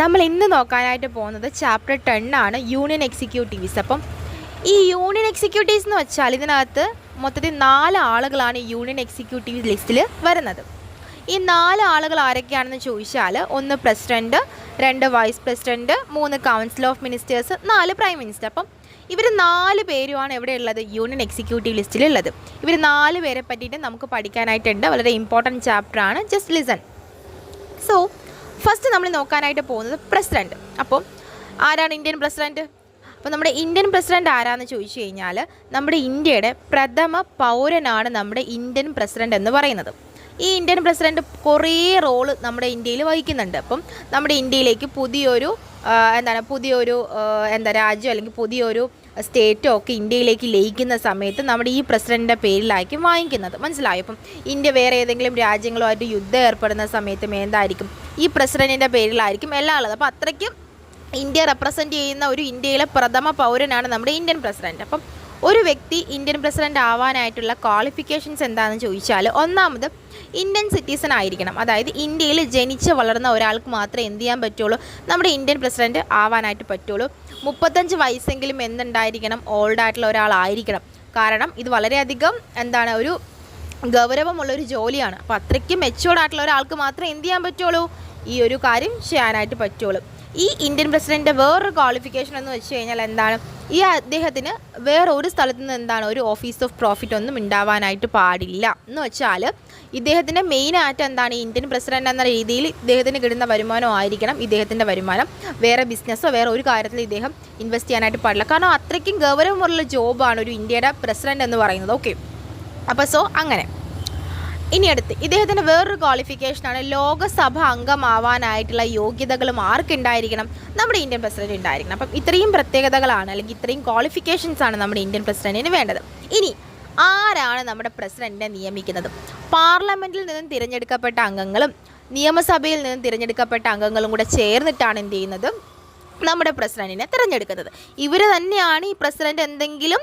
നമ്മൾ ഇന്ന് നോക്കാനായിട്ട് പോകുന്നത് ചാപ്റ്റർ 10 ആണ്, യൂണിയൻ എക്സിക്യൂട്ടീവ്സ്. അപ്പം ഈ യൂണിയൻ എക്സിക്യൂട്ടീവ്സ് എന്ന് വെച്ചാൽ ഇതിനകത്ത് മൊത്തത്തിൽ 4 ആളുകളാണ് യൂണിയൻ എക്സിക്യൂട്ടീവ് ലിസ്റ്റിൽ വരുന്നത്. ഈ 4 ആളുകൾ ആരൊക്കെയാണെന്ന് ചോദിച്ചാൽ 1 president, 2 vice president, 3 council of ministers, 4 prime minister. അപ്പം ഇവർ 4 പേരുമാണ് എവിടെയുള്ളത്, യൂണിയൻ എക്സിക്യൂട്ടീവ് ലിസ്റ്റിലുള്ളത്. ഇവർ 4 പേരെ പറ്റിയിട്ട് നമുക്ക് പഠിക്കാനായിട്ടുണ്ട്. വളരെ ഇമ്പോർട്ടൻറ്റ് ചാപ്റ്ററാണ്. Just listen. സോ ഫസ്റ്റ് നമ്മൾ നോക്കാനായിട്ട് പോകുന്നത് പ്രസിഡൻറ്റ്. അപ്പോൾ ആരാണ് ഇന്ത്യൻ പ്രസിഡൻറ്റ്? അപ്പോൾ നമ്മുടെ ഇന്ത്യൻ പ്രസിഡൻറ്റ് ആരാന്ന് ചോദിച്ചു കഴിഞ്ഞാൽ നമ്മുടെ ഇന്ത്യയുടെ പ്രഥമ പൗരനാണ് നമ്മുടെ ഇന്ത്യൻ പ്രസിഡൻറ്റ് എന്ന് പറയുന്നത്. ഈ ഇന്ത്യൻ പ്രസിഡൻറ്റ് കുറേ റോള് നമ്മുടെ ഇന്ത്യയിൽ വഹിക്കുന്നുണ്ട്. അപ്പം നമ്മുടെ ഇന്ത്യയിലേക്ക് പുതിയൊരു രാജ്യം അല്ലെങ്കിൽ പുതിയൊരു സ്റ്റേറ്റോ ഒക്കെ ഇന്ത്യയിലേക്ക് ലയിക്കുന്ന സമയത്ത് നമ്മുടെ ഈ പ്രസിഡൻറ്റിൻ്റെ പേരിലായിരിക്കും വാങ്ങിക്കുന്നത്. മനസ്സിലായോ? അപ്പം ഇന്ത്യ വേറെ ഏതെങ്കിലും രാജ്യങ്ങളുമായിട്ട് യുദ്ധം ഏർപ്പെടുന്ന സമയത്തും എന്തായിരിക്കും, ഈ പ്രസിഡൻറ്റിൻ്റെ പേരിലായിരിക്കും എല്ലാം ഉള്ളത്. അപ്പോൾ അത്രയ്ക്കും ഇന്ത്യ റെപ്രസെൻറ്റ് ചെയ്യുന്ന ഒരു ഇന്ത്യയിലെ പ്രഥമ പൗരനാണ് നമ്മുടെ ഇന്ത്യൻ പ്രസിഡൻറ്റ്. അപ്പം ഒരു വ്യക്തി ഇന്ത്യൻ പ്രസിഡൻ്റ് ആവാനായിട്ടുള്ള ക്വാളിഫിക്കേഷൻസ് എന്താണെന്ന് ചോദിച്ചാൽ, ഒന്നാമത് ഇന്ത്യൻ സിറ്റിസൺ ആയിരിക്കണം. അതായത് ഇന്ത്യയിൽ ജനിച്ച് വളർന്ന ഒരാൾക്ക് മാത്രമേ എന്ത് ചെയ്യാൻ പറ്റുള്ളൂ, നമ്മുടെ ഇന്ത്യൻ പ്രസിഡൻറ്റ് ആവാനായിട്ട് പറ്റുള്ളൂ. 35 വയസ്സെങ്കിലും എന്തുണ്ടായിരിക്കണം, ഓൾഡായിട്ടുള്ള ഒരാളായിരിക്കണം. കാരണം ഇത് വളരെയധികം ഒരു ഗൗരവമുള്ളൊരു ജോലിയാണ്. അപ്പോൾ അത്രയ്ക്കും മെച്യൂർഡ് ആയിട്ടുള്ള ഒരാൾക്ക് മാത്രമേ എന്ത് ചെയ്യാൻ പറ്റുള്ളൂ, ഈ ഒരു കാര്യം ചെയ്യാനായിട്ട് പറ്റുള്ളൂ. ഈ ഇന്ത്യൻ പ്രസിഡൻറ്റിൻ്റെ വേറൊരു ക്വാളിഫിക്കേഷൻ എന്ന് വെച്ച് കഴിഞ്ഞാൽ ഈ അദ്ദേഹത്തിന് വേറെ ഒരു സ്ഥലത്ത് നിന്ന് ഒരു ഓഫീസ് ഓഫ് പ്രോഫിറ്റ് ഒന്നും ഉണ്ടാവാനായിട്ട് പാടില്ല. എന്ന് വെച്ചാൽ ഇദ്ദേഹത്തിൻ്റെ മെയിനായിട്ട് ഇന്ത്യൻ പ്രസിഡന്റ് എന്ന രീതിയിൽ ഇദ്ദേഹത്തിന് കിട്ടുന്ന വരുമാനം ആയിരിക്കണം ഇദ്ദേഹത്തിൻ്റെ വരുമാനം. വേറെ ബിസിനസ്സോ വേറെ ഒരു കാര്യത്തിൽ ഇദ്ദേഹം ഇൻവെസ്റ്റ് ചെയ്യാനായിട്ട് പാടില്ല. കാരണം അത്രയ്ക്കും ഗൗരവമുള്ള ജോബാണ് ഒരു ഇന്ത്യയുടെ പ്രസിഡന്റ് എന്ന് പറയുന്നത്. ഓക്കെ, അപ്പോൾ അങ്ങനെ ഇനി അടുത്ത് ഇദ്ദേഹത്തിൻ്റെ വേറൊരു ക്വാളിഫിക്കേഷനാണ് ലോകസഭ അംഗമാവാനായിട്ടുള്ള യോഗ്യതകളും ആർക്കുണ്ടായിരിക്കണം, നമ്മുടെ ഇന്ത്യൻ പ്രസിഡന്റ് ഉണ്ടായിരിക്കണം. അപ്പം ഇത്രയും പ്രത്യേകതകളാണ് അല്ലെങ്കിൽ ഇത്രയും ക്വാളിഫിക്കേഷൻസ് ആണ് നമ്മുടെ ഇന്ത്യൻ പ്രസിഡന്റിന് വേണ്ടത്. ഇനി ആരാണ് നമ്മുടെ പ്രസിഡന്റിനെ നിയമിക്കുന്നത്? പാർലമെൻറ്റിൽ നിന്നും തിരഞ്ഞെടുക്കപ്പെട്ട അംഗങ്ങളും നിയമസഭയിൽ നിന്നും തിരഞ്ഞെടുക്കപ്പെട്ട അംഗങ്ങളും കൂടെ ചേർന്നിട്ടാണ് എന്ത് ചെയ്യുന്നത്, നമ്മുടെ പ്രസിഡന്റിനെ തിരഞ്ഞെടുക്കുന്നത്. ഇവർ തന്നെയാണ് ഈ പ്രസിഡന്റ് എന്തെങ്കിലും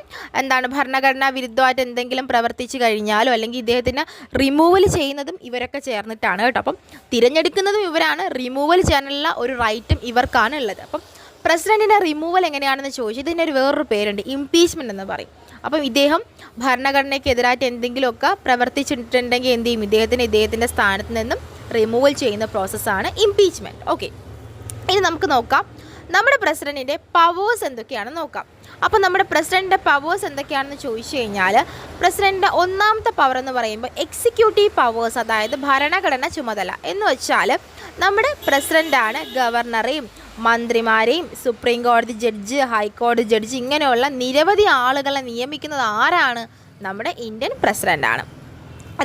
ഭരണഘടനാ വിരുദ്ധമായിട്ട് എന്തെങ്കിലും പ്രവർത്തിച്ചു കഴിഞ്ഞാലോ അല്ലെങ്കിൽ ഇദ്ദേഹത്തിന് റിമൂവൽ ചെയ്യുന്നതും ഇവരൊക്കെ ചേർന്നിട്ടാണ് കേട്ടോ. അപ്പം തിരഞ്ഞെടുക്കുന്നതും ഇവരാണ്, റിമൂവൽ ചെയ്യാനുള്ള ഒരു റൈറ്റും ഇവർക്കാണ് ഉള്ളത്. അപ്പം പ്രസിഡന്റിൻ്റെ റിമൂവൽ എങ്ങനെയാണെന്ന് ചോദിച്ചാൽ ഇതിനൊരു വേറൊരു പേരുണ്ട്, ഇംപീച്ച്മെൻറ്റ് എന്ന് പറയും. അപ്പം ഇദ്ദേഹം ഭരണഘടനയ്ക്കെതിരായിട്ട് എന്തെങ്കിലുമൊക്കെ പ്രവർത്തിച്ചിട്ടുണ്ടെങ്കിൽ എന്ത് ചെയ്യും, ഇദ്ദേഹത്തിൻ്റെ സ്ഥാനത്ത് നിന്നും റിമൂവൽ ചെയ്യുന്ന പ്രോസസ്സാണ് ഇംപീച്ച്മെൻറ്റ്. ഓക്കെ, ഇനി നമുക്ക് നോക്കാം നമ്മുടെ പ്രസിഡൻറ്റിൻ്റെ പവേഴ്സ് എന്തൊക്കെയാണെന്ന് നോക്കാം. അപ്പോൾ നമ്മുടെ പ്രസിഡൻറ്റിൻ്റെ പവേഴ്സ് എന്തൊക്കെയാണെന്ന് ചോദിച്ചു കഴിഞ്ഞാൽ, പ്രസിഡൻറ്റിൻ്റെ ഒന്നാമത്തെ പവർ എന്ന് പറയുമ്പോൾ എക്സിക്യൂട്ടീവ് പവേഴ്സ്, അതായത് ഭരണഘടന ചുമതല. എന്ന് വെച്ചാൽ നമ്മുടെ പ്രസിഡൻ്റാണ് ഗവർണറെയും മന്ത്രിമാരെയും സുപ്രീം കോടതി ജഡ്ജ്, ഹൈക്കോടതി ജഡ്ജ് ഇങ്ങനെയുള്ള നിരവധി ആളുകളെ നിയമിക്കുന്നത് ആരാണ്, നമ്മുടെ ഇന്ത്യൻ പ്രസിഡൻ്റാണ്.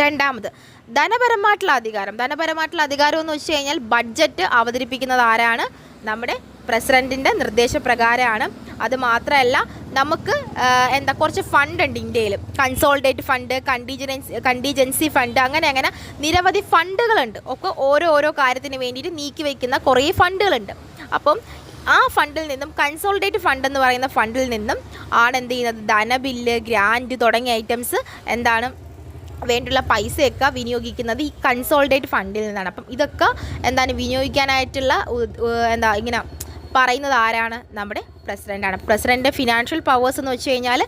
രണ്ടാമത് ധനപരമായിട്ടുള്ള അധികാരം എന്ന് വെച്ച് കഴിഞ്ഞാൽ ബഡ്ജറ്റ് അവതരിപ്പിക്കുന്നത് ആരാണ്, നമ്മുടെ പ്രസിഡൻറ്റിൻ്റെ നിർദ്ദേശപ്രകാരമാണ്. അത് മാത്രമല്ല നമുക്ക് കുറച്ച് ഫണ്ട് ഉണ്ട് ഇന്ത്യയിൽ, കൺസോളിഡേറ്റ് ഫണ്ട്, കണ്ടീജൻസി ഫണ്ട്, അങ്ങനെ നിരവധി ഫണ്ടുകളുണ്ട്. ഒക്കെ ഓരോ കാര്യത്തിന് വേണ്ടിയിട്ട് നീക്കി വയ്ക്കുന്ന കുറേ ഫണ്ടുകളുണ്ട്. അപ്പം ആ ഫണ്ടിൽ നിന്നും കൺസോളിഡേറ്റ് ഫണ്ട് എന്ന് പറയുന്ന ഫണ്ടിൽ നിന്നും ആണ് എന്ത് ചെയ്യുന്നത്, ധനബില്ല്, ഗ്രാൻറ്റ് തുടങ്ങിയ ഐറ്റംസ് വേണ്ടിയുള്ള പൈസയൊക്കെ വിനിയോഗിക്കുന്നത് ഈ കൺസോളിഡേറ്റ് ഫണ്ടിൽ നിന്നാണ്. അപ്പം ഇതൊക്കെ വിനിയോഗിക്കാനായിട്ടുള്ള ഇങ്ങനെ പറയുന്നത് ആരാണ്, നമ്മുടെ പ്രസിഡൻ്റാണ്. പ്രസിഡൻ്റ് ഫിനാൻഷ്യൽ പവേഴ്സ് എന്ന് വെച്ച് കഴിഞ്ഞാൽ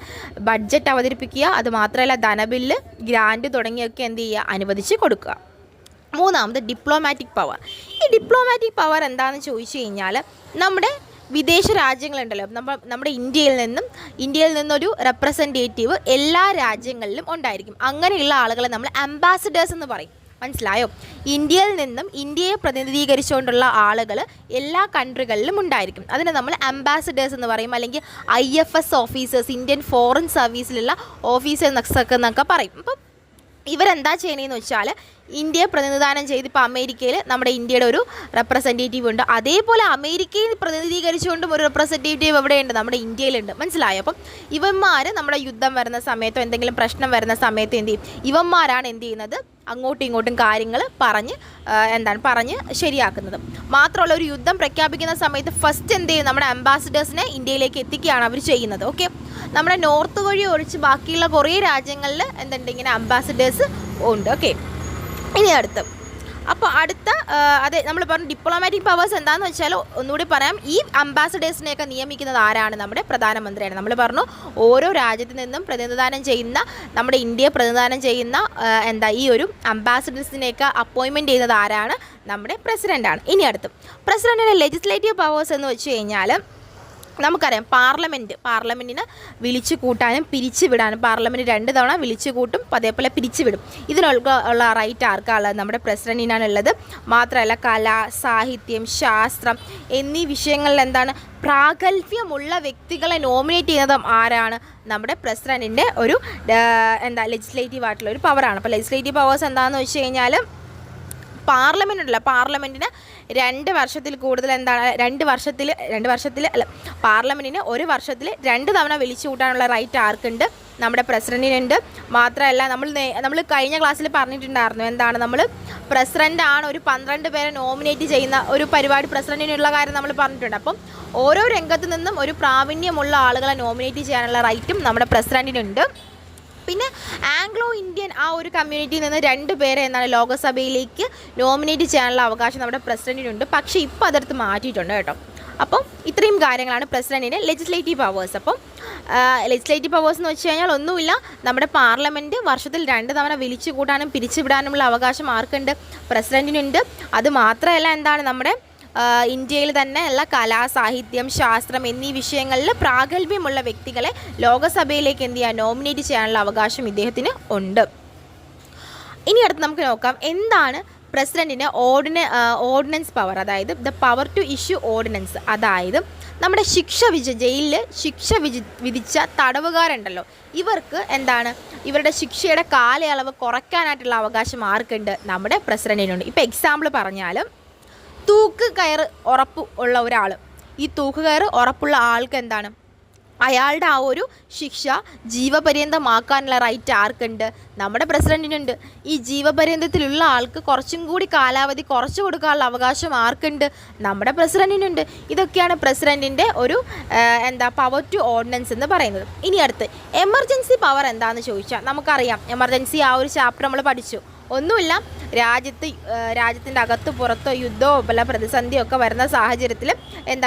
ബഡ്ജറ്റ് അവതരിപ്പിക്കുക, അത് മാത്രമല്ല ധനബില്ല്, ഗ്രാൻറ്റ് തുടങ്ങിയൊക്കെ എന്ത് ചെയ്യുക, അനുവദിച്ച് കൊടുക്കുക. മൂന്നാമത് ഡിപ്ലോമാറ്റിക് പവർ. ഈ ഡിപ്ലോമാറ്റിക് പവർ എന്താണെന്ന് ചോദിച്ചു കഴിഞ്ഞാൽ, നമ്മുടെ വിദേശ രാജ്യങ്ങളുണ്ടല്ലോ, നമ്മുടെ ഇന്ത്യയിൽ നിന്നൊരു റെപ്രസെൻറ്റേറ്റീവ് എല്ലാ രാജ്യങ്ങളിലും ഉണ്ടായിരിക്കും. അങ്ങനെയുള്ള ആളുകളെ നമ്മൾ അംബാസിഡേഴ്സ് എന്ന് പറയും. മനസ്സിലായോ? ഇന്ത്യയെ പ്രതിനിധീകരിച്ചുകൊണ്ടുള്ള ആളുകൾ എല്ലാ കൺട്രികളിലും ഉണ്ടായിരിക്കും. അതിനെ നമ്മൾ അംബാസിഡേഴ്സ് എന്ന് പറയും, അല്ലെങ്കിൽ IFS ഓഫീസേഴ്സ്, ഇന്ത്യൻ ഫോറിൻ സർവീസിലുള്ള ഓഫീസേഴ്സ് എന്നൊക്കെ പറയും. അപ്പം ഇവരെന്താ ചെയ്യണമെന്ന് വെച്ചാൽ ഇന്ത്യയെ പ്രതിനിധാനം ചെയ്ത് ഇപ്പോൾ അമേരിക്കയിൽ നമ്മുടെ ഇന്ത്യയുടെ ഒരു റെപ്രസെൻറ്റേറ്റീവ് ഉണ്ട്, അതേപോലെ അമേരിക്കയിൽ പ്രതിനിധീകരിച്ചുകൊണ്ടും ഒരു റെപ്രസെൻറ്റേറ്റീവ് എവിടെയുണ്ട്, നമ്മുടെ ഇന്ത്യയിലുണ്ട്. മനസ്സിലായോ? അപ്പം ഇവന്മാർ നമ്മുടെ യുദ്ധം വരുന്ന സമയത്തോ എന്തെങ്കിലും പ്രശ്നം വരുന്ന സമയത്ത് എന്ത് ചെയ്യും, ഇവന്മാരാണ് എന്ത് ചെയ്യുന്നത്, അങ്ങോട്ടും ഇങ്ങോട്ടും കാര്യങ്ങൾ പറഞ്ഞ് ശരിയാക്കുന്നത്. മാത്രമല്ല ഒരു യുദ്ധം പ്രഖ്യാപിക്കുന്ന സമയത്ത് ഫസ്റ്റ് എന്ത് ചെയ്യും, നമ്മുടെ അംബാസിഡേഴ്സിനെ ഇന്ത്യയിലേക്ക് എത്തിക്കുകയാണ് അവർ ചെയ്യുന്നത്. ഓക്കെ, നമ്മുടെ നോർത്ത് വഴി ഒഴിച്ച് ബാക്കിയുള്ള കുറേ രാജ്യങ്ങളിൽ ഇങ്ങനെ അംബാസിഡേഴ്സ് ഉണ്ട്. ഓക്കെ, ഇനി അടുത്ത് അപ്പോൾ അടുത്ത അതെ നമ്മൾ പറഞ്ഞു ഡിപ്ലോമാറ്റിക് പവേഴ്സ് എന്താണെന്ന് വെച്ചാൽ ഒന്നുകൂടി പറയാം, ഈ അംബാസഡേഴ്സിനെയൊക്കെ നിയമിക്കുന്നത് ആരാണ്? നമ്മുടെ പ്രധാനമന്ത്രിയാണ്. നമ്മൾ പറഞ്ഞു ഓരോ രാജ്യത്തു നിന്നും പ്രതിനിധാനം ചെയ്യുന്ന, നമ്മുടെ ഇന്ത്യയെ പ്രതിനിധാനം ചെയ്യുന്ന ഈ ഒരു അംബാസഡേഴ്സിനെയൊക്കെ അപ്പോയിൻമെൻറ്റ് ചെയ്യുന്നത് ആരാണ്? നമ്മുടെ പ്രസിഡൻ്റാണ്. ഇനി അടുത്ത് പ്രസിഡൻറ്റിൻ്റെ ലെജിസ്ലേറ്റീവ് പവേഴ്സ് എന്ന് വെച്ച് കഴിഞ്ഞാൽ നമുക്കറിയാം പാർലമെൻറ്റിന് വിളിച്ചു കൂട്ടാനും പിരിച്ചു വിടാനും, പാർലമെൻറ്റ് 2 തവണ വിളിച്ചു കൂട്ടും, അതേപോലെ പിരിച്ചു വിടും. ഇതിനുള്ള റൈറ്റ് ആർക്കാണുള്ളത്? നമ്മുടെ പ്രസിഡൻറ്റിനാണുള്ളത്. മാത്രമല്ല കല, സാഹിത്യം, ശാസ്ത്രം എന്നീ വിഷയങ്ങളിൽ പ്രാഗൽഭ്യമുള്ള വ്യക്തികളെ നോമിനേറ്റ് ചെയ്യുന്നതും ആരാണ്? നമ്മുടെ പ്രസിഡൻറ്റിൻ്റെ ഒരു ലെജിസ്ലേറ്റീവ് ആയിട്ടുള്ള ഒരു പവറാണ്. അപ്പോൾ ലെജിസ്ലേറ്റീവ് പവേഴ്സ് എന്താണെന്ന് വെച്ച് കഴിഞ്ഞാൽ പാർലമെൻറ്റിന് 2 വർഷത്തിൽ കൂടുതൽ പാർലമെൻറ്റിന് 1 വർഷത്തിൽ 2 തവണ വിളിച്ചു കൂട്ടാനുള്ള റൈറ്റ് ആർക്കുണ്ട്? നമ്മുടെ പ്രസിഡൻറ്റിനുണ്ട്. മാത്രമല്ല നമ്മൾ കഴിഞ്ഞ ക്ലാസ്സിൽ പറഞ്ഞിട്ടുണ്ടായിരുന്നു, നമ്മൾ പ്രസിഡൻ്റാണ് ഒരു 12 പേരെ നോമിനേറ്റ് ചെയ്യുന്ന ഒരു പരിപാടി പ്രസിഡൻറ്റിനുള്ള കാര്യം നമ്മൾ പറഞ്ഞിട്ടുണ്ട്. അപ്പം ഓരോ രംഗത്തു നിന്നും ഒരു പ്രാവീണ്യമുള്ള ആളുകളെ നോമിനേറ്റ് ചെയ്യാനുള്ള റൈറ്റും നമ്മുടെ പ്രസിഡൻറ്റിനുണ്ട്. പിന്നെ ആംഗ്ലോ ഇന്ത്യൻ ആ ഒരു കമ്മ്യൂണിറ്റിയിൽ നിന്ന് 2 പേരെ ലോകസഭയിലേക്ക് നോമിനേറ്റ് ചെയ്യാനുള്ള അവകാശം നമ്മുടെ പ്രസിഡൻറ്റിനുണ്ട്. പക്ഷേ ഇപ്പോൾ അതെടുത്ത് മാറ്റിയിട്ടുണ്ട് കേട്ടോ. അപ്പം ഇത്രയും കാര്യങ്ങളാണ് പ്രസിഡൻറ്റിൻ്റെ ലെജിസ്ലേറ്റീവ് പവേഴ്സ്. അപ്പം ലെജിസ്ലേറ്റീവ് പവേഴ്സ് എന്ന് വെച്ച് കഴിഞ്ഞാൽ ഒന്നുമില്ല, നമ്മുടെ പാർലമെൻറ്റ് വർഷത്തിൽ 2 തവണ വിളിച്ചു കൂട്ടാനും പിരിച്ചുവിടാനുമുള്ള അവകാശം ആർക്കുണ്ട്? പ്രസിഡൻറ്റിനുണ്ട്. അത് മാത്രമല്ല നമ്മുടെ ഇന്ത്യയിൽ തന്നെ ഉള്ള കല, സാഹിത്യം, ശാസ്ത്രം എന്നീ വിഷയങ്ങളിൽ പ്രാഗൽഭ്യമുള്ള വ്യക്തികളെ ലോകസഭയിലേക്ക് നോമിനേറ്റ് ചെയ്യാനുള്ള അവകാശം ഇദ്ദേഹത്തിന് ഉണ്ട്. ഇനി അടുത്ത് നമുക്ക് നോക്കാം എന്താണ് പ്രസിഡൻറ്റിൻ്റെ ഓർഡിനൻസ് പവർ, അതായത് the power to issue ordinance. അതായത് നമ്മുടെ ജയിലിൽ ശിക്ഷ വിധിച്ച തടവുകാരുണ്ടല്ലോ, ഇവർക്ക് ഇവരുടെ ശിക്ഷയുടെ കാലയളവ് കുറയ്ക്കാനായിട്ടുള്ള അവകാശം ആർക്കുണ്ട്? നമ്മുടെ പ്രസിഡൻറ്റിനുണ്ട്. ഇപ്പോൾ എക്സാമ്പിൾ പറഞ്ഞാൽ തൂക്ക് കയറ് ഉറപ്പ് ഉള്ള ഒരാൾ, ഈ തൂക്ക് കയറ് ഉറപ്പുള്ള ആൾക്ക് അയാളുടെ ആ ഒരു ശിക്ഷ ജീവപര്യന്തമാക്കാനുള്ള റൈറ്റ് ആർക്കുണ്ട്? നമ്മുടെ പ്രസിഡൻറ്റിനുണ്ട്. ഈ ജീവപര്യന്തത്തിലുള്ള ആൾക്ക് കുറച്ചും കൂടി കാലാവധി കുറച്ച് കൊടുക്കാനുള്ള അവകാശം ആർക്കുണ്ട്? നമ്മുടെ പ്രസിഡൻറ്റിനുണ്ട്. ഇതൊക്കെയാണ് പ്രസിഡൻറ്റിൻ്റെ ഒരു പവർ ടു ഓർഡിനൻസ് എന്ന് പറയുന്നത്. ഇനി അടുത്ത് എമർജൻസി പവർ എന്താണെന്ന് ചോദിച്ചാൽ നമുക്കറിയാം, എമർജൻസി ആ ഒരു ചാപ്റ്റർ നമ്മൾ പഠിച്ചു. ഒന്നുമില്ല, രാജ്യത്തിൻ്റെ അകത്ത് പുറത്തോ യുദ്ധമോ പല പ്രതിസന്ധിയോ ഒക്കെ വരുന്ന സാഹചര്യത്തിൽ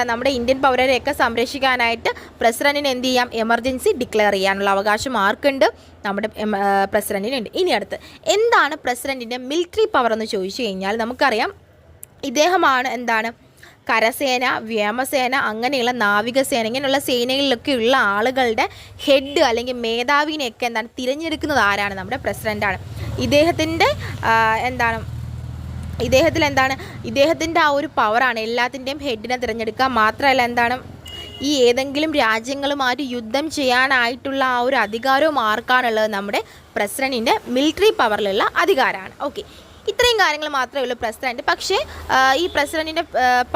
നമ്മുടെ ഇന്ത്യൻ പൗരരെയൊക്കെ സംരക്ഷിക്കാനായിട്ട് പ്രസിഡൻറ്റിന് എമർജൻസി ഡിക്ലെയർ ചെയ്യാനുള്ള അവകാശം ആർക്കുണ്ട്? നമ്മുടെ പ്രസിഡൻറ്റിനുണ്ട്. ഇനി അടുത്ത് എന്താണ് പ്രസിഡൻറ്റിൻ്റെ മിലിറ്ററി പവർ എന്ന് ചോദിച്ചു കഴിഞ്ഞാൽ നമുക്കറിയാം, ഇദ്ദേഹമാണ് കരസേന, വ്യോമസേന, അങ്ങനെയുള്ള നാവികസേന, ഇങ്ങനെയുള്ള സേനകളിലൊക്കെയുള്ള ആളുകളുടെ ഹെഡ് അല്ലെങ്കിൽ മേധാവിനെയൊക്കെ തിരഞ്ഞെടുക്കുന്നത് ആരാണ്? നമ്മുടെ പ്രസിഡൻ്റാണ്. ഇദ്ദേഹത്തിൻ്റെ ഇദ്ദേഹത്തിൻ്റെ ആ ഒരു പവറാണ് എല്ലാത്തിൻ്റെയും ഹെഡിനെ തിരഞ്ഞെടുക്കുക. മാത്രമല്ല ഈ ഏതെങ്കിലും രാജ്യങ്ങളുമായിട്ട് യുദ്ധം ചെയ്യാനായിട്ടുള്ള ആ ഒരു അധികാരവും ആർക്കാണുള്ളത്? നമ്മുടെ പ്രസിഡൻറ്റിൻ്റെ മിലിറ്ററി പവറിലുള്ള അധികാരമാണ്. ഓക്കെ, ഇത്രയും കാര്യങ്ങൾ മാത്രമേ ഉള്ളൂ പ്രസിഡൻറ്റ്. പക്ഷേ ഈ പ്രസിഡൻറ്റിൻ്റെ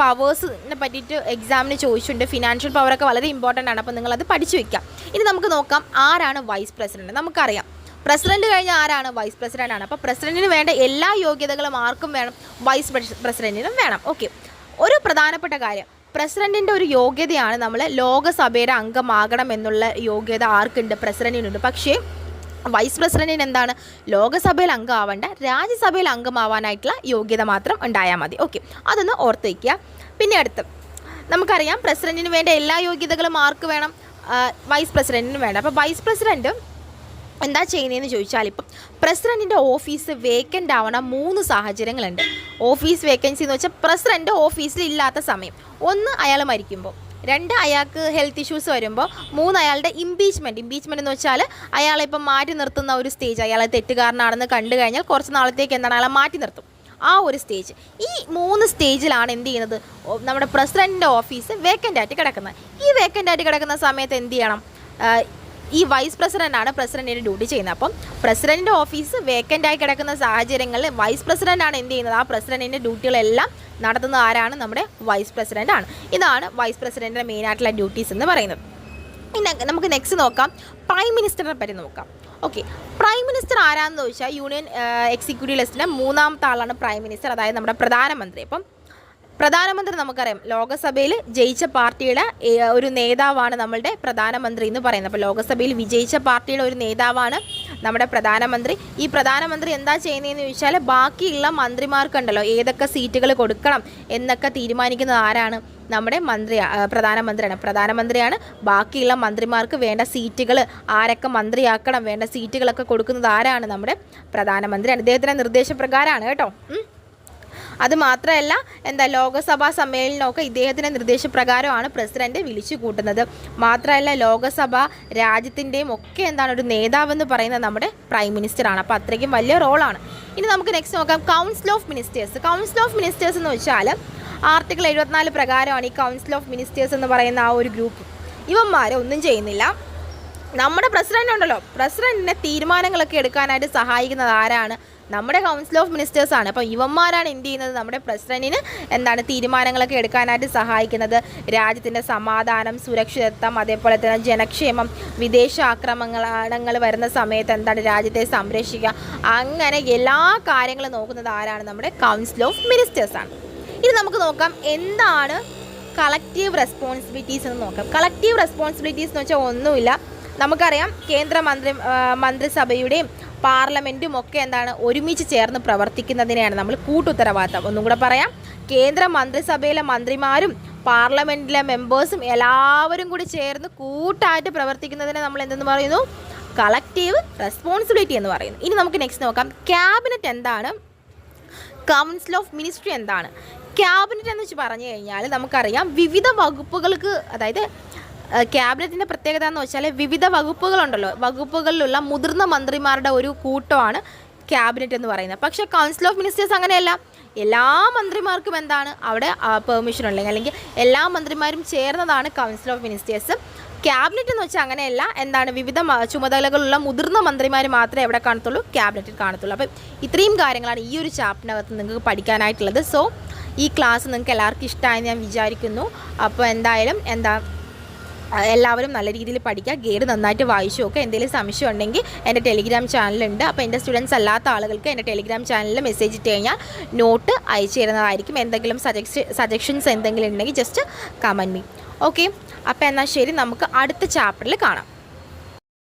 പവേഴ്സിനെ പറ്റിയിട്ട് എക്സാമിന് ചോദിച്ചിട്ടുണ്ട്. ഫിനാൻഷ്യൽ പവറൊക്കെ വളരെ ഇമ്പോർട്ടൻ്റ് ആണ്, അപ്പോൾ നിങ്ങളത് പഠിച്ചു വയ്ക്കാം. ഇനി നമുക്ക് നോക്കാം ആരാണ് വൈസ് പ്രസിഡൻറ്റ്. നമുക്കറിയാം പ്രസിഡൻറ്റ് കഴിഞ്ഞാൽ ആരാണ്? വൈസ് പ്രസിഡൻ്റ് ആണ്. അപ്പോൾ പ്രസിഡൻറ്റിന് വേണ്ട എല്ലാ യോഗ്യതകളും ആർക്കും വേണം? വൈസ് പ്രസിഡൻറ്റിനും വേണം. ഓക്കെ, ഒരു പ്രധാനപ്പെട്ട കാര്യം, പ്രസിഡൻറ്റിൻ്റെ ഒരു യോഗ്യതയാണ് ലോകസഭയുടെ അംഗമാകണം എന്നുള്ള യോഗ്യത ആർക്കുണ്ട്? പ്രസിഡൻറ്റിനുണ്ട്. പക്ഷേ വൈസ് പ്രസിഡൻറ്റിന് ലോകസഭയിൽ അംഗമാവേണ്ട, രാജ്യസഭയിൽ അംഗമാവാനായിട്ടുള്ള യോഗ്യത മാത്രം ഉണ്ടായാൽ മതി. ഓക്കെ, അതൊന്ന് ഓർത്ത് വയ്ക്കുക. പിന്നെ അടുത്ത് നമുക്കറിയാം പ്രസിഡൻറ്റിന് വേണ്ട എല്ലാ യോഗ്യതകളും ആർക്ക് വേണം? വൈസ് പ്രസിഡൻറ്റിന് വേണം. അപ്പോൾ വൈസ് പ്രസിഡൻറ്റ് എന്താ ചെയ്യുന്നതെന്ന് ചോദിച്ചാൽ, ഇപ്പം പ്രസിഡൻറ്റിൻ്റെ ഓഫീസ് വേക്കൻ്റ് ആവണ 3 സാഹചര്യങ്ങളുണ്ട്. ഓഫീസ് വേക്കൻസി എന്ന് വെച്ചാൽ പ്രസിഡൻറ്റ് ഓഫീസിൽ ഇല്ലാത്ത സമയം. 1 അയാൾ മരിക്കുമ്പോൾ, 2 അയാൾക്ക് ഹെൽത്ത് ഇഷ്യൂസ് വരുമ്പോൾ, 3 അയാളുടെ ഇംപീച്ച്മെൻറ്റ് എന്ന് വെച്ചാൽ അയാളെ ഇപ്പം മാറ്റി നിർത്തുന്ന ഒരു സ്റ്റേജ്. അയാളെ തെറ്റുകാരനാണെന്ന് കണ്ടു കഴിഞ്ഞാൽ കുറച്ച് നാളത്തേക്ക് അയാളെ മാറ്റി നിർത്തും, ആ ഒരു സ്റ്റേജ്. ഈ 3 സ്റ്റേജിലാണ് നമ്മുടെ പ്രസിഡൻറ്റിൻ്റെ ഓഫീസ് വേക്കൻ്റ് ആയിട്ട് കിടക്കുന്നത്. ഈ വേക്കൻ്റ് ആയിട്ട് കിടക്കുന്ന സമയത്ത് എന്ത് ചെയ്യണം? ഈ വൈസ് പ്രസിഡൻ്റാണ് പ്രസിഡൻറ്റിൻ്റെ ഡ്യൂട്ടി ചെയ്യുന്നത്. അപ്പം പ്രസിഡൻറ്റിൻ്റെ ഓഫീസ് വേക്കൻ്റായി കിടക്കുന്ന സാഹചര്യങ്ങളിൽ വൈസ് പ്രസിഡൻ്റാണ് ആ പ്രസിഡൻറ്റിൻ്റെ ഡ്യൂട്ടികളെല്ലാം നടത്തുന്നത് ആരാണ്? നമ്മുടെ വൈസ് പ്രസിഡൻ്റാണ്. ഇതാണ് വൈസ് പ്രസിഡൻറ്റിൻ്റെ മെയിനായിട്ടുള്ള ഡ്യൂട്ടീസ് എന്ന് പറയുന്നത്. ഇനി നമുക്ക് നെക്സ്റ്റ് നോക്കാം, പ്രൈം മിനിസ്റ്ററിനെ പറ്റി നോക്കാം. ഓക്കെ, പ്രൈം മിനിസ്റ്റർ ആരാണെന്ന് ചോദിച്ചാൽ യൂണിയൻ എക്സിക്യൂട്ടീവ് ലിസ്റ്റിലെ 3ാമത്തെ ആളാണ് പ്രൈം മിനിസ്റ്റർ, അതായത് നമ്മുടെ പ്രധാനമന്ത്രി. അപ്പം പ്രധാനമന്ത്രി നമുക്കറിയാം ലോകസഭയിൽ ജയിച്ച പാർട്ടിയുടെ ഒരു നേതാവാണ് നമ്മളുടെ പ്രധാനമന്ത്രി എന്ന് പറയുന്നത്. അപ്പോൾ ലോകസഭയിൽ വിജയിച്ച പാർട്ടിയുടെ ഒരു നേതാവാണ് നമ്മുടെ പ്രധാനമന്ത്രി. ഈ പ്രധാനമന്ത്രി എന്താ ചെയ്യുന്നതെന്ന് ചോദിച്ചാൽ ബാക്കിയുള്ള മന്ത്രിമാർക്കുണ്ടല്ലോ ഏതൊക്കെ സീറ്റുകൾ കൊടുക്കണം എന്നൊക്കെ തീരുമാനിക്കുന്നത് ആരാണ്? നമ്മുടെ പ്രധാനമന്ത്രിയാണ്. ബാക്കിയുള്ള മന്ത്രിമാർക്ക് വേണ്ട സീറ്റുകൾ ആരൊക്കെ മന്ത്രിയാക്കണം, വേണ്ട സീറ്റുകളൊക്കെ കൊടുക്കുന്നത് ആരാണ്? നമ്മുടെ പ്രധാനമന്ത്രിയാണ്. അദ്ദേഹത്തിൻ്റെ നിർദ്ദേശപ്രകാരമാണ് കേട്ടോ. അത് മാത്രമല്ല ലോകസഭാ സമ്മേളനമൊക്കെ ഇദ്ദേഹത്തിൻ്റെ നിർദ്ദേശപ്രകാരമാണ് പ്രസിഡന്റ് വിളിച്ചു കൂട്ടുന്നത്. മാത്രമല്ല ലോകസഭ രാജ്യത്തിൻ്റെയും ഒക്കെ ഒരു നേതാവെന്ന് പറയുന്നത് നമ്മുടെ പ്രൈം മിനിസ്റ്ററാണ്. അപ്പോൾ അത്രയ്ക്കും വലിയ റോളാണ്. ഇനി നമുക്ക് നെക്സ്റ്റ് നോക്കാം council of ministers. Council of ministers എന്ന് വെച്ചാൽ ആർട്ടിക്കിൾ 74 പ്രകാരമാണ് ഈ കൗൺസിൽ ഓഫ് മിനിസ്റ്റേഴ്സ് എന്ന് പറയുന്ന ആ ഒരു ഗ്രൂപ്പ്. ഇവന്മാരെ ഒന്നും ചെയ്യുന്നില്ല. നമ്മുടെ പ്രസിഡന്റ് ഉണ്ടല്ലോ, പ്രസിഡന്റിനെ തീരുമാനങ്ങളൊക്കെ എടുക്കാനായിട്ട് സഹായിക്കുന്നത് ആരാണ്? നമ്മുടെ കൗൺസിൽ ഓഫ് മിനിസ്റ്റേഴ്സ് ആണ്. അപ്പോൾ ഇവന്മാരാണ് എന്ത് ചെയ്യുന്നത്? നമ്മുടെ പ്രസിഡന്റിന് തീരുമാനങ്ങളൊക്കെ എടുക്കാനായിട്ട് സഹായിക്കുന്നത്. രാജ്യത്തിൻ്റെ സമാധാനം, സുരക്ഷിതത്വം, അതേപോലെ തന്നെ ജനക്ഷേമം, വിദേശ ആക്രമണങ്ങൾ വരുന്ന സമയത്ത് രാജ്യത്തെ സംരക്ഷിക്കുക, അങ്ങനെ എല്ലാ കാര്യങ്ങളും നോക്കുന്നത് ആരാണ്? നമ്മുടെ കൗൺസിൽ ഓഫ് മിനിസ്റ്റേഴ്സ് ആണ്. ഇനി നമുക്ക് നോക്കാം എന്താണ് കളക്റ്റീവ് റെസ്പോൺസിബിലിറ്റീസ് എന്ന് നോക്കാം. കളക്റ്റീവ് റെസ്പോൺസിബിലിറ്റീസ് എന്ന് വെച്ചാൽ ഒന്നുമില്ല, നമുക്കറിയാം കേന്ദ്ര മന്ത്രിസഭയുടെയും പാർലമെൻറ്റും ഒക്കെ ഒരുമിച്ച് ചേർന്ന് പ്രവർത്തിക്കുന്നതിനെയാണ് നമ്മൾ കൂട്ടുത്തരവാദിത്തം. ഒന്നും കൂടെ പറയാം, കേന്ദ്ര മന്ത്രിസഭയിലെ മന്ത്രിമാരും പാർലമെൻറ്റിലെ മെമ്പേഴ്സും എല്ലാവരും കൂടി ചേർന്ന് കൂട്ടായിട്ട് പ്രവർത്തിക്കുന്നതിനെ നമ്മൾ എന്തെന്ന് പറയുന്നു? കളക്റ്റീവ് റെസ്പോൺസിബിലിറ്റി എന്ന് പറയുന്നു. ഇനി നമുക്ക് നെക്സ്റ്റ് നോക്കാം ക്യാബിനറ്റ് എന്താണ്, കൗൺസിൽ ഓഫ് മിനിസ്ട്രി എന്താണ്. ക്യാബിനറ്റ് എന്ന് വെച്ച് പറഞ്ഞു കഴിഞ്ഞാൽ നമുക്കറിയാം വിവിധ വകുപ്പുകൾക്ക്, അതായത് ക്യാബിനറ്റിൻ്റെ പ്രത്യേകത എന്ന് വെച്ചാൽ വിവിധ വകുപ്പുകളുണ്ടല്ലോ, വകുപ്പുകളിലുള്ള മുതിർന്ന മന്ത്രിമാരുടെ ഒരു കൂട്ടമാണ് ക്യാബിനറ്റ് എന്ന് പറയുന്നത്. പക്ഷേ കൗൺസിൽ ഓഫ് മിനിസ്റ്റേഴ്സ് അങ്ങനെയല്ല, എല്ലാ മന്ത്രിമാർക്കും അവിടെ പെർമിഷൻ ഉണ്ടെങ്കിൽ അല്ലെങ്കിൽ എല്ലാ മന്ത്രിമാരും ചേർന്നതാണ് കൗൺസിൽ ഓഫ് മിനിസ്റ്റേഴ്സ്. ക്യാബിനറ്റ് എന്ന് വെച്ചാൽ അങ്ങനെയല്ല, വിവിധ ചുമതലകളുള്ള മുതിർന്ന മന്ത്രിമാർ മാത്രമേ എവിടെ കാണത്തുള്ളൂ? ക്യാബിനറ്റിൽ കാണത്തുള്ളൂ. അപ്പം ഇത്രയും കാര്യങ്ങളാണ് ഈ ഒരു ചാപ്റ്ററിനകത്ത് നിങ്ങൾക്ക് പഠിക്കാനായിട്ടുള്ളത്. സോ ഈ ക്ലാസ് നിങ്ങൾക്ക് എല്ലാവർക്കും ഇഷ്ടമായെന്ന് ഞാൻ വിചാരിക്കുന്നു. അപ്പോൾ എന്തായാലും എല്ലാവരും നല്ല രീതിയിൽ പഠിക്കുക, ഗൈഡ് നന്നായിട്ട് വായിച്ചു നോക്കുക. എന്തെങ്കിലും സംശയം ഉണ്ടെങ്കിൽ എൻ്റെ ടെലിഗ്രാം ചാനലുണ്ട്. അപ്പോൾ എൻ്റെ സ്റ്റുഡൻസ് അല്ലാത്ത ആളുകൾക്ക് എൻ്റെ ടെലിഗ്രാം ചാനലിൽ മെസ്സേജ് ഇട്ട് കഴിഞ്ഞാൽ നോട്ട് അയച്ചു തരുന്നതായിരിക്കും. എന്തെങ്കിലും സജഷൻസ് എന്തെങ്കിലും ഉണ്ടെങ്കിൽ ജസ്റ്റ് കമൻറ്റ് മീ. ഓക്കെ, അപ്പോൾ എന്നാൽ ശരി, നമുക്ക് അടുത്ത ചാപ്റ്ററിൽ കാണാം.